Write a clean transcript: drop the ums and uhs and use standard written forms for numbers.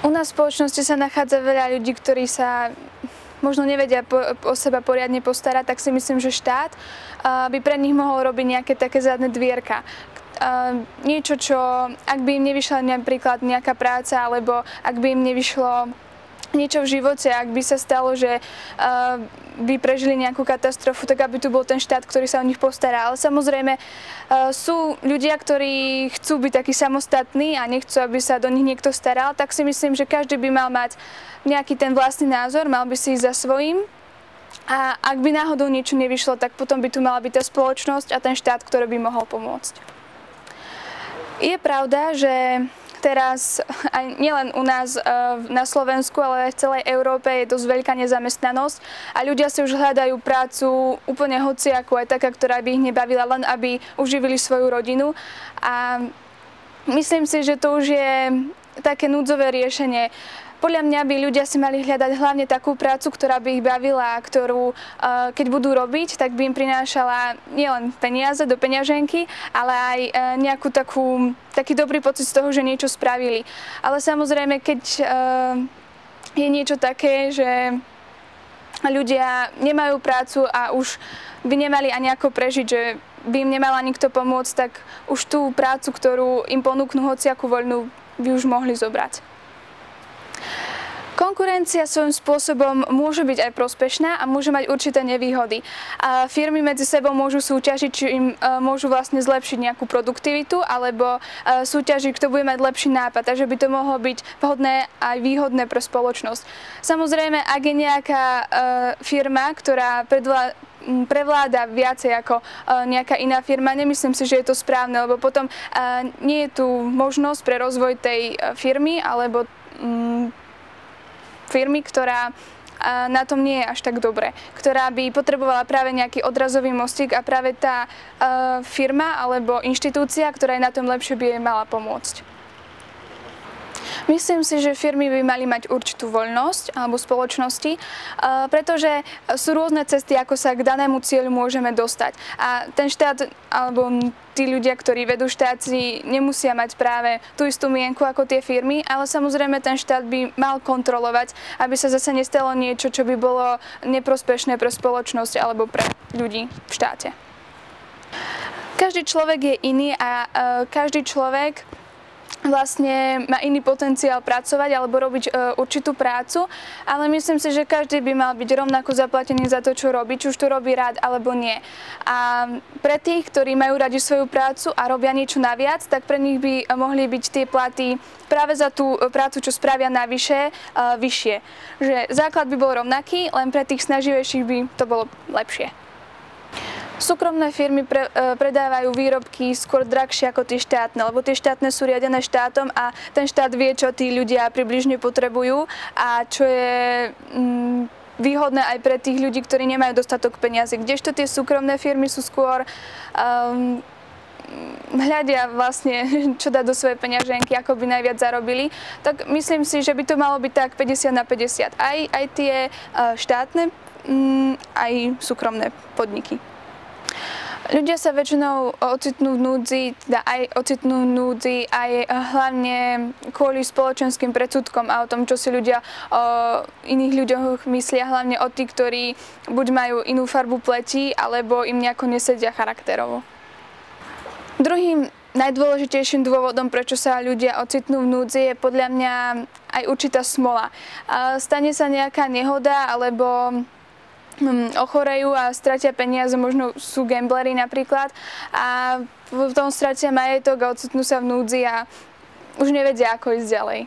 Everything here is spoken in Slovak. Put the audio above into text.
U nás v spoločnosti sa nachádza veľa ľudí, ktorí sa možno nevedia o seba poriadne postarať, tak si myslím, že štát by pre nich mohol robiť nejaké také zadné dvierka. Niečo, čo ak by im nevyšla napríklad nejaká práca, alebo ak by im nevyšlo niečo v živote, ak by sa stalo, že by prežili nejakú katastrofu, tak aby tu bol ten štát, ktorý sa o nich postará. Ale samozrejme sú ľudia, ktorí chcú byť takí samostatní a nechcú, aby sa do nich niekto staral, tak si myslím, že každý by mal mať nejaký ten vlastný názor, mal by si ísť za svojím. A ak by náhodou niečo nevyšlo, tak potom by tu mala byť tá spoločnosť a ten štát, ktorý by mohol pomôcť. Je pravda, že teraz aj nielen u nás na Slovensku, ale aj v celej Európe je dosť veľká nezamestnanosť a ľudia si už hľadajú prácu úplne hociakú, aj taká, ktorá by ich nebavila, len aby uživili svoju rodinu. A myslím si, že to už je také núdzové riešenie. Podľa mňa by ľudia si mali hľadať hlavne takú prácu, ktorá by ich bavila, ktorú keď budú robiť, tak by im prinášala nielen peniaze do peňaženky, ale aj taký dobrý pocit z toho, že niečo spravili. Ale samozrejme, keď je niečo také, že ľudia nemajú prácu a už by nemali ani ako prežiť, že by im nemala nikto pomôcť, tak už tú prácu, ktorú im ponúknú hociakú voľnú, by už mohli zobrať. Konkurencia svojím spôsobom môže byť aj prospešná a môže mať určité nevýhody. A firmy medzi sebou môžu súťažiť, či im môžu vlastne zlepšiť nejakú produktivitu, alebo súťažiť, kto bude mať lepší nápad, takže by to mohlo byť vhodné aj výhodné pre spoločnosť. Samozrejme, ak je nejaká firma, ktorá prevláda viacej ako nejaká iná firma, nemyslím si, že je to správne, lebo potom nie je tu možnosť pre rozvoj tej firmy, alebo firmy, ktorá na tom nie je až tak dobre, ktorá by potrebovala práve nejaký odrazový mostík a práve tá firma alebo inštitúcia, ktorá je na tom lepšie, by jej mala pomôcť. Myslím si, že firmy by mali mať určitú voľnosť alebo spoločnosti, pretože sú rôzne cesty, ako sa k danému cieľu môžeme dostať. A ten štát alebo tí ľudia, ktorí vedú štát, si nemusia mať práve tú istú mienku ako tie firmy, ale samozrejme ten štát by mal kontrolovať, aby sa zase nestalo niečo, čo by bolo neprospešné pre spoločnosť alebo pre ľudí v štáte. Každý človek je iný a každý človek vlastne má iný potenciál pracovať alebo robiť určitú prácu, ale myslím si, že každý by mal byť rovnako zaplatený za to, čo robí, či už to robí rád alebo nie. A pre tých, ktorí majú radi svoju prácu a robia niečo naviac, tak pre nich by mohli byť tie platy práve za tú prácu, čo spravia navyše, vyššie. Že základ by bol rovnaký, len pre tých snaživejších by to bolo lepšie. Súkromné firmy predávajú výrobky skôr drahšie ako tie štátne, lebo tie štátne sú riadené štátom a ten štát vie, čo tí ľudia približne potrebujú a čo je výhodné aj pre tých ľudí, ktorí nemajú dostatok peniazy. Kdežto tie súkromné firmy sú skôr hľadia vlastne, čo dá do svojej peňaženky, ako by najviac zarobili, tak myslím si, že by to malo byť tak 50/50. Aj tie štátne, aj súkromné podniky. Ľudia sa väčšinou ocitnú v núdzi, aj hlavne kvôli spoločenským predsudkom a o tom, čo si ľudia o iných ľuďoch myslia, hlavne o tých, ktorí buď majú inú farbu pleti, alebo im nejako nesedia charakterovo. Druhým najdôležitejším dôvodom, prečo sa ľudia ocitnú v núdzi, je podľa mňa aj určitá smola. Stane sa nejaká nehoda, alebo ochorejú a stratia peniaze, možno sú gambleri napríklad a potom stratia majetok a ocitnú sa v núdzi a už nevedia, ako ísť ďalej.